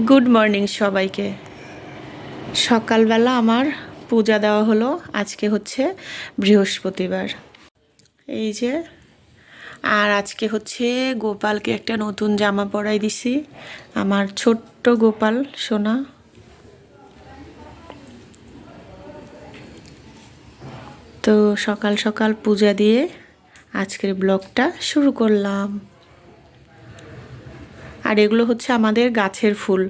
Good morning সবাইকে। সকালবেলা আমার পূজা দেওয়া হলো। আজকে হচ্ছে বৃহস্পতিবার, এই যে। আর আজকে হচ্ছে গোপালকে একটা নতুন জামা পরাই দিছি, আমার ছোট্ট গোপাল সোনা। তো সকাল সকাল পূজা দিয়ে আজকের ব্লগটা শুরু করলাম। আর এগুলো হচ্ছে আমাদের গাছের ফুল।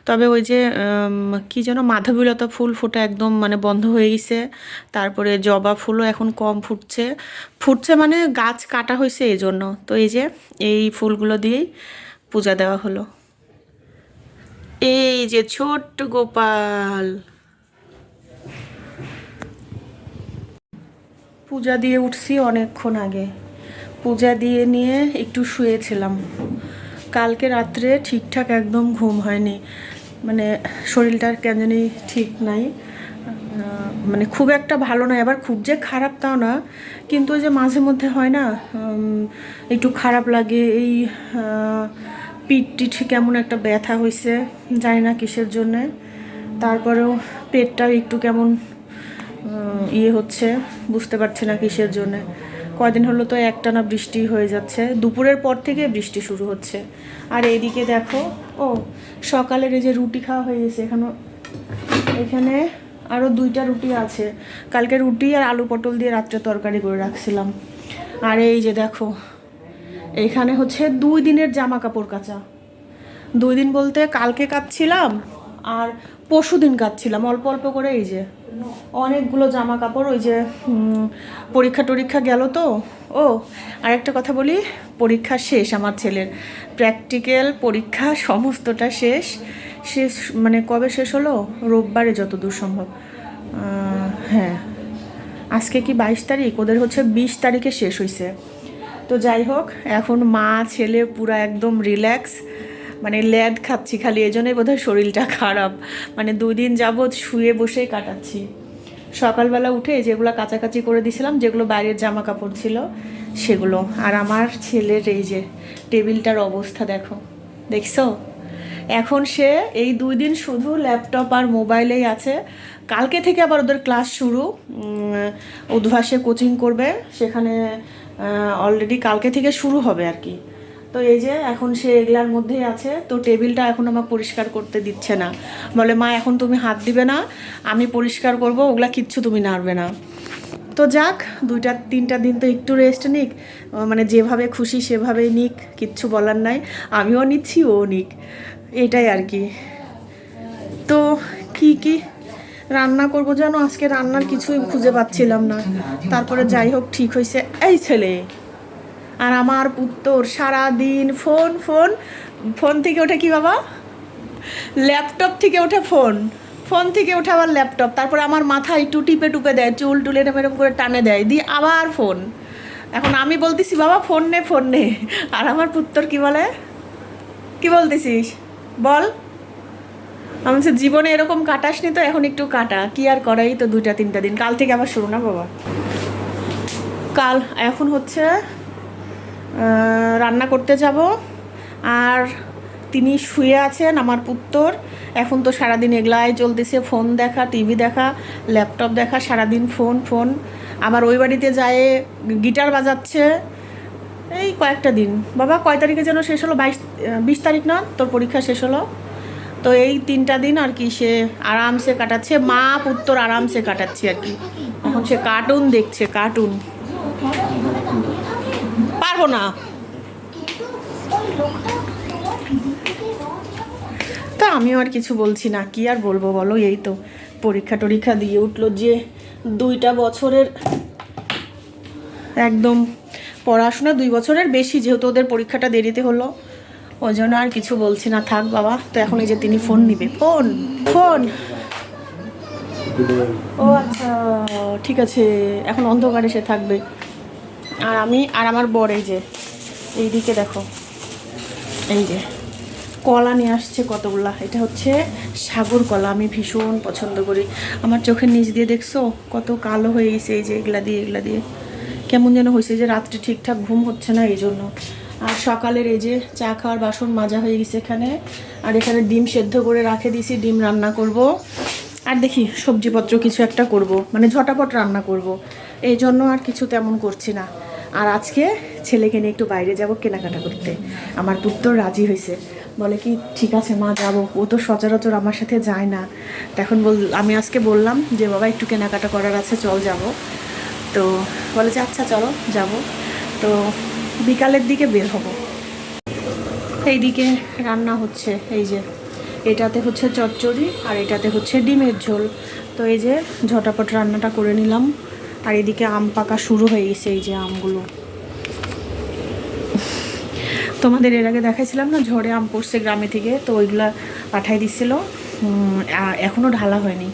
তবে ওই যে কি যেন মাধবীলতা ফুল ফোটা একদম মানে বন্ধ হয়ে গেছে। তারপরে জবা ফুলও এখন কম ফুটছে ফুটছে মানে গাছ কাটা হয়েছে এই জন্য। তো এই যে এই ফুলগুলো দিয়েই পূজা দেওয়া হলো। এই যে ছোট্ট গোপাল, পূজা দিয়ে উঠছি অনেকক্ষণ আগে। পূজা দিয়ে নিয়ে একটু শুয়েছিলাম। কালকে রাত্রে ঠিকঠাক একদম ঘুম হয়নি, মানে শরীরটার কেন জানি ঠিক নাই, মানে খুব একটা ভালো নয়। আবার খুব যে খারাপ তাও না, কিন্তু ওই যে মাঝে মধ্যে হয় না, একটু খারাপ লাগে। এই পিঠ টিঠ কেমন একটা ব্যথা হয়েছে, জানি না কিসের জন্যে। তারপরেও পেটটাও একটু কেমন ইয়ে হচ্ছে, বুঝতে পারছি না কিসের জন্যে। কয়দিন হলো তো একটানা বৃষ্টি হয়ে যাচ্ছে, দুপুরের পর থেকে বৃষ্টি শুরু হচ্ছে। আর এইদিকে দেখো, ও সকালের এই যে রুটি খাওয়া হয়ে গেছে, এখানে আরও 2টা রুটি আছে। কালকে রুটি আর আলু পটল দিয়ে রাত্রে তরকারি করে রাখছিলাম। আর এই যে দেখো, এইখানে হচ্ছে 2 দিনের জামা কাপড় কাচা। 2 দিন বলতে কালকে কাচ্ছিলাম আর পরশু দিন কাচ্ছিলাম অল্প অল্প করে। এই যে অনেকগুলো জামা কাপড়, ওই যে পরীক্ষা টরীক্ষা গেল তো। ও আর একটা কথা বলি, পরীক্ষা শেষ আমার ছেলের, প্র্যাকটিক্যাল পরীক্ষা সমস্তটা শেষ। শেষ মানে কবে শেষ হলো? রোববারে যতদূর সম্ভব। হ্যাঁ, আজকে কি 22 তারিখ? ওদের হচ্ছে 20 তারিখে শেষ হয়েছে। তো যাই হোক, এখন মা ছেলে পুরা একদম রিল্যাক্স, মানে ল্যাদ খাচ্ছি খালি। এই জন্যই বোধহয় শরীরটা খারাপ, মানে 2 দিন যাবৎ শুয়ে বসেই কাটাচ্ছি। সকালবেলা উঠে যেগুলো কাচাকাচি করে দিয়েছিলাম, যেগুলো বাইরের জামা কাপড় ছিল সেগুলো। আর আমার ছেলের এই যে টেবিলটার অবস্থা দেখো, দেখছো? এখন সে এই 2 দিন শুধু ল্যাপটপ আর মোবাইলেই আছে। কালকে থেকে আবার ওদের ক্লাস শুরু, উদ্ভাসে কোচিং করবে সেখানে, অলরেডি কালকে থেকে শুরু হবে আর কি। তো এই যে এখন সে এগুলার মধ্যেই আছে। তো টেবিলটা এখন আমার পরিষ্কার করতে দিচ্ছে না, বলে মা এখন তুমি হাত দিবে না, আমি পরিষ্কার করব, ওগুলা কিচ্ছু তুমি নাড়বে না। তো যাক, 2-3টা দিন তো একটু রেস্ট নিক, মানে যেভাবে খুশি সেভাবেই নিক, কিচ্ছু বলার নাই। আমিও নিচ্ছি, ও নিক, এটাই আর কি। তো কি কি রান্না করবো জানো, আজকে রান্নার কিছুই খুঁজে পাচ্ছিলাম না। তারপরে যাই হোক ঠিক হয়েছে। এই ছেলে আর আমার পুত্তর সারাদিন ফোন ফোন, ফোন থেকে ওঠে কি বাবা, ল্যাপটপ থেকে ওঠে ফোন, ফোন থেকে ওঠে আবার ল্যাপটপ, তারপরে আমার মাথায় একটু টিপে টুপে দেয়, চুল টুল এরম এরম করে টানে দেয়, দিয়ে আবার ফোন। এখন আমি বলতেছি বাবা ফোন নে ফোন নে, আর আমার পুত্তর কি বলে, কি বলতেছিস বল। আমি বলছি জীবনে এরকম কাটাসনি তো, এখন একটু কাটা, কি আর করাই তো 2-3টা দিন, কাল থেকে আবার শুরু না বাবা। কাল এখন হচ্ছে রান্না করতে যাব। আর তিনি শুয়ে আছেন আমার পুত্তর। এখন তো সারাদিন এগুলাই চলতেছে, ফোন দেখা, টিভি দেখা, ল্যাপটপ দেখা, সারাদিন ফোন ফোন। আবার ওই বাড়িতে যায় গিটার বাজাচ্ছে। এই কয়েকটা দিন বাবা, কয় তারিখে যেন শেষ হলো, 20 তারিখ না তোর পরীক্ষা শেষ হলো? তো এই 3টা দিন আর কি সে আরামসে কাটাচ্ছে, মা পুত্তর আরামসে কাটাচ্ছি আর কি। এখন সে কার্টুন দেখছে, কার্টুন। পারবো না। তা আমিও আর কিছু বলছি না, কি আর বলবো বলো। এই তো পরীক্ষা টরীক্ষা দিয়ে উঠলো, যে 2টা বছরের একদম পড়াশোনা, 2 বছরের বেশি, যেহেতু ওদের পরীক্ষাটা দেরিতে হলো, ওই জন্য আর কিছু বলছি না, থাক বাবা। তো এখন এই যে তিনি ফোন নিবে, ফোন ফোন। ও আচ্ছা, ঠিক আছে, এখন অন্ধকারে সে থাকবে। আর আমি আর আমার বর এই যে এইদিকে দেখো, এই যে কলা নিয়ে আসছে কতগুলা। এটা হচ্ছে সাগর কলা, আমি ভীষণ পছন্দ করি। আমার চোখের নিচ দিয়ে দেখছো কত কালো হয়ে গেছে, এই যে এগুলা দিয়ে কেমন যেন হয়েছে, যে রাত্রে ঠিকঠাক ঘুম হচ্ছে না এই জন্য। আর সকালের এই যে চা খাওয়ার বাসন মাজা হয়ে গেছে এখানে। আর এখানে ডিম সেদ্ধ করে রাখে দিয়েছি, ডিম রান্না করব। আর দেখি সবজিপত্র কিছু একটা করব, মানে ঝটাপট রান্না করব, এই জন্য আর কিছু তেমন করছি না। আর আজকে ছেলেকে নিয়ে একটু বাইরে যাব কেনাকাটা করতে। আমার পুত্র রাজি হয়েছে, বলে কি ঠিক আছে মা যাবো, ও তো সচরাচর আমার সাথে যায় না। তখন আমি আজকে বললাম যে বাবা একটু কেনাকাটা করার আছে, চল যাব। তো বলে যে আচ্ছা চলো যাব। তো বিকালের দিকে বের হব। এইদিকে রান্না হচ্ছে, এই যে এটাতে হচ্ছে চচ্চড়ি আর এটাতে হচ্ছে ডিমের ঝোল। তো এই যে ঝটাপট রান্নাটা করে নিলাম। আর এদিকে আম পাকা শুরু হয়ে গেছে, এই যে আমগুলো তোমাদের এর আগে দেখাইছিলাম না, ঝড়ে আম পড়ছে গ্রামে থেকে, তো ওইগুলা পাঠাই দিচ্ছিল। এখনও ঢালা হয়নি,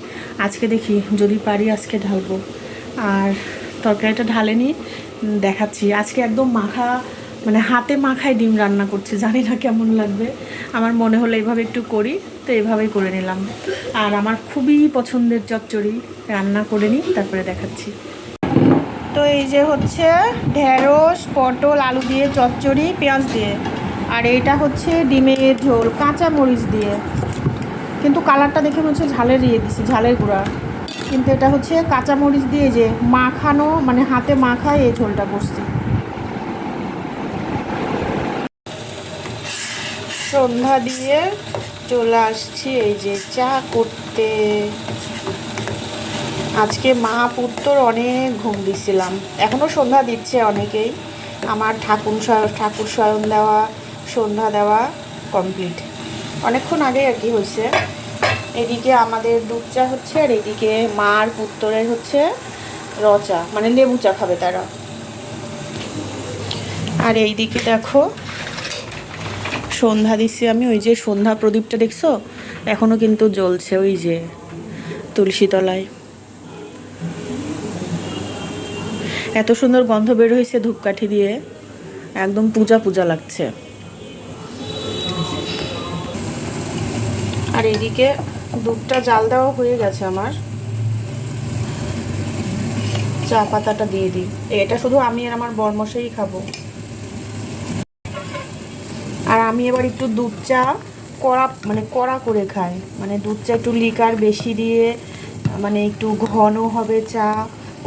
আজকে দেখি যদি পারি আজকে ঢালবো। আর তরকারিটা ঢালেনি, দেখাচ্ছি। আজকে একদম মাখা, মানে হাতে মাখায় ডিম রান্না করছি, জানি না কেমন লাগবে। আমার মনে হলো এইভাবে একটু করি, তো এইভাবেই করে নিলাম। আর আমার খুবই পছন্দের চচ্চড়ি, রান্না করে নিই তারপরে দেখাচ্ছি। তো এই যে হচ্ছে ঢেঁড়স, পটল, আলু দিয়ে চচ্চড়ি পেঁয়াজ দিয়ে। আর এইটা হচ্ছে ডিমের ঝোল কাঁচা মরিচ দিয়ে। কিন্তু কালারটা দেখে মনে হচ্ছে ঝালের দিছি, ঝালের গুঁড়া, কিন্তু এটা হচ্ছে কাঁচা মরিচ দিয়ে যে মাখানো, মানে হাতে মাখায় এই ঝোলটা করছি। সন্ধ্যা দিয়ে চলে আসছি এই যে চা করতে। আজকে মা পুত্র অনেক ঘুম দিছিলাম, এখনও সন্ধ্যা দিচ্ছে অনেকেই। আমার ঠাকুর শয়ন দেওয়া, সন্ধ্যা দেওয়া কমপ্লিট অনেকক্ষণ আগে আর কি হয়েছে। এদিকে আমাদের দুধ চা হচ্ছে, আর এদিকে মা আর পুত্রের হচ্ছে র চা, মানে লেবু চা খাবে তারা। আর এইদিকে দেখো সন্ধ্যা দিচ্ছি আমি, ওই যে সন্ধ্যা প্রদীপটা দেখছো এখনও কিন্তু জ্বলছে, ওই যে তুলসী তলায়। এত সুন্দর গন্ধ বের হয়েছে ধূপকাঠি দিয়ে, একদম পূজা পূজা লাগছে। আর এদিকে দুধটা জাল দেওয়া হয়ে গেছে আমার, চা পাতাটা দিয়ে দিই। এটা শুধু আমি আর আমার বরমশাই খাবো। আর আমি এবার একটু দুধ চা কড়া করে খাই, মানে দুধ চা একটু লিকার বেশি দিয়ে, মানে একটু ঘন হবে চা,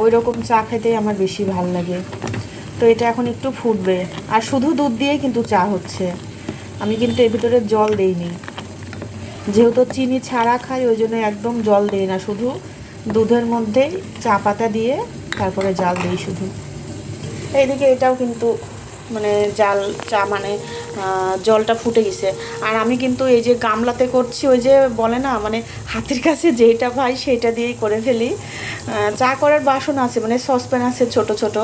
ওই রকম চা খেতে আমার বেশি ভাল লাগে। তো এটা এখন একটু ফুটবে, আর শুধু দুধ দিয়ে কিন্তু চা হচ্ছে, আমি কিন্তু এর ভিতরে জল দেইনি, যেহেতু চিনি ছাড়া খাই ওই জন্য একদম জল দেই না, শুধু দুধের মধ্যেই চা পাতা দিয়ে তারপরে জাল দিই শুধু। এইদিকে এটাও কিন্তু মানে জাল চা, মানে জলটা ফুটে গেছে। আর আমি কিন্তু এই যে গামলাতে করছি, ওই যে বলে না মানে হাতের কাছে যেটা পাই সেটা দিয়েই করে ফেলি। চা করার বাসন আছে, মানে সসপ্যান আছে ছোট ছোট,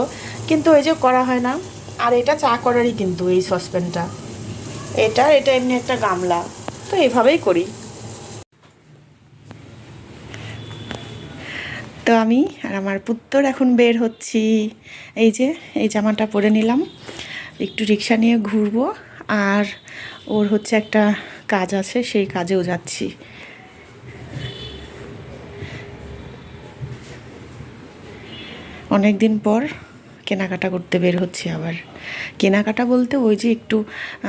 কিন্তু ওই যে করা হয় না। আর এটা চা করারই কিন্তু এই সসপ্যানটা, এটা এমনি একটা গামলা, তো এইভাবেই করি। তো আমি আর আমার পুত্র এখন বের হচ্ছি। এই যে এই জামাটা পরে নিলাম, একটু রিক্সা নিয়ে ঘুরবো। আর ওর হচ্ছে একটা কাজ আছে, সেই কাজেও যাচ্ছি। অনেক দিন পর কেনাকাটা করতে বের হচ্ছি আবার। কেনাকাটা বলতে ওই যে একটু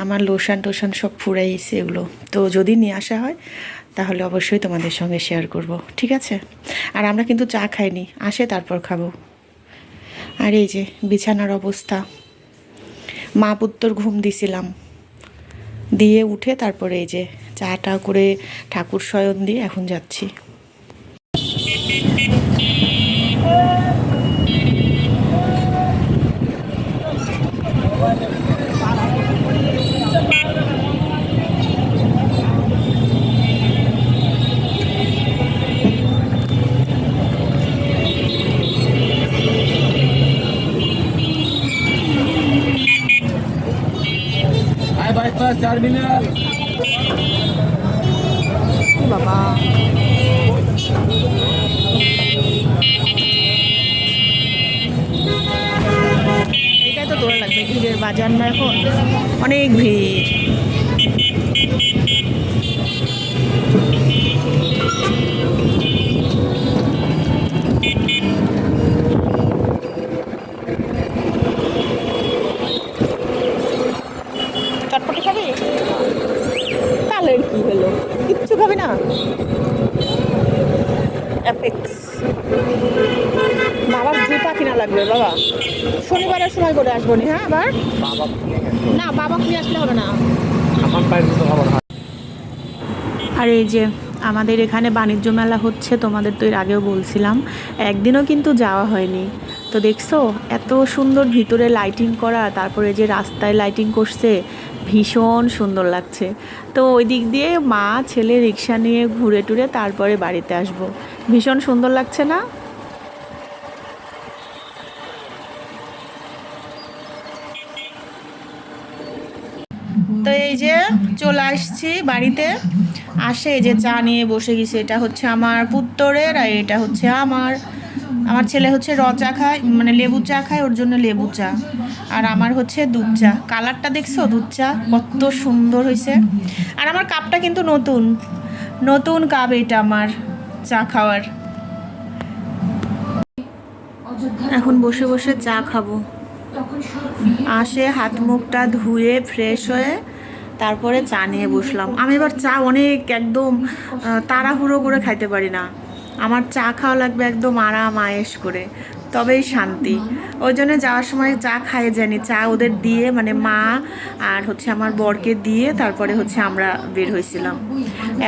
আমার লোশন টোশন সব ফুরাইছে এগুলো, তো যদি নিয়ে আসা হয় তাহলে অবশ্যই তোমাদের সঙ্গে শেয়ার করব, ঠিক আছে? আর আমরা কিন্তু চা খাইনি, আসে তারপর খাবো। আর এই যে বিছানার অবস্থা, মা পুত্তর ঘুম দিছিলাম, দিয়ে উঠে তারপরে এই যে চাটা করে ঠাকুর শয়ন দিয়ে এখন যাচ্ছি। বাবা এটাই তো দৌড়া লাগবে, ভিড়ের বাজার না এখন, অনেক ভিড়। বাবার জুতা কিনা লাগবে বাবা, শনিবারের সময় করে আসবো নি। হ্যাঁ আবার না, বাবা নিয়ে আসলে হবে না। আর এই যে আমাদের এখানে বাণিজ্য মেলা হচ্ছে, তোমাদের তো এর আগেও বলছিলাম, একদিনও কিন্তু যাওয়া হয়নি। তো দেখছো এত সুন্দর ভিতরে লাইটিং করা, তারপরে যে রাস্তায় লাইটিং করছে, ভীষণ সুন্দর লাগছে। তো ওই দিক দিয়ে মা ছেলে রিক্সা নিয়ে ঘুরে টুরে তারপরে বাড়িতে আসব। ভীষণ সুন্দর লাগছে না? তো এই যে চলে আসছি বাড়িতে, আসে এই যে চা নিয়ে বসে গেছে। এটা হচ্ছে আমার পুত্তরের, আর এটা হচ্ছে আমার ছেলে হচ্ছে চা খায়, মানে লেবু চা খায়, ওর জন্য লেবু চা। আর আমার হচ্ছে দুধ চা। কালারটা দেখছো দুধ চা কত সুন্দর হয়েছে। আর আমার কাপটা কিন্তু নতুন নতুন কাপ, এটা আমার চা খাওয়ার। এখন বসে বসে চা খাবো। আসে হাত মুখটা ধুয়ে ফ্রেশ হয়ে তারপরে চা নিয়ে বসলাম। আমি এবার চা অনেক একদম তাড়াহুড়ো করে খাইতে পারি না। আমার চা খাওয়া লাগবে একদম আরাম আয়েশ করে, তবেই শান্তি। ওই জন্য যাওয়ার সময় চা খাইয়ে জানি, চা ওদের দিয়ে, মানে মা আর হচ্ছে আমার বরকে দিয়ে তারপরে হচ্ছে আমরা বের হয়েছিলাম।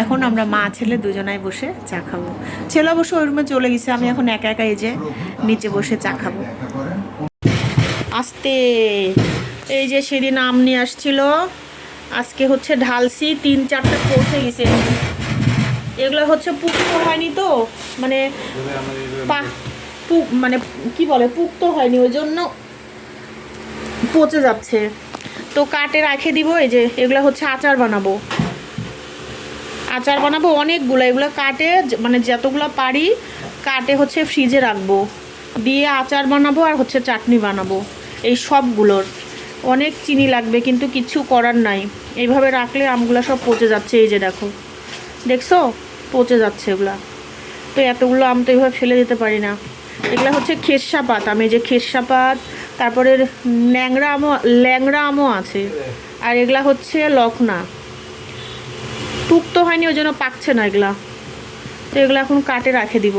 এখন আমরা মা ছেলে দুজনাই বসে চা খাবো। ছেলে অবশ্য ওই রুমে চলে গেছে, আমি এখন একা একা এই যে নিচে বসে চা খাবো। আস্তে, এই যে সেদিন আম নিয়ে আসছিল, আজকে হচ্ছে ঢালছি, 3-4টা পৌঁছে গেছে। এগুলো হচ্ছে পুক্ত হয়নি তো, মানে মানে কি বলে, পুক্ত হয়নি, ওই জন্য পচে যাচ্ছে। তো কাটে রাখে দিব। এই যে এগুলো হচ্ছে আচার বানাবো, অনেকগুলো। এগুলো কাটে, মানে যতগুলো পারি কাটে হচ্ছে ফ্রিজে রাখবো, দিয়ে আচার বানাবো আর হচ্ছে চাটনি বানাবো। এই সবগুলোর অনেক চিনি লাগবে, কিন্তু কিছু করার নাই। এইভাবে রাখলে আমগুলো সব পচে যাচ্ছে। এই যে দেখছো পচে যাচ্ছে এগুলা। তো এতগুলো আম তো এইভাবে ফেলে দিতে পারি না। এগুলো হচ্ছে খেরসা পাত আম, এই যে খেরসা পাত, তারপরে ল্যাংড়া আমও আছে, আর এগুলা হচ্ছে লখনা। পুক্ত হয়নি ওই জন্য পাকছে না এগুলা। তো এগুলো এখন কাটে রাখে দিব।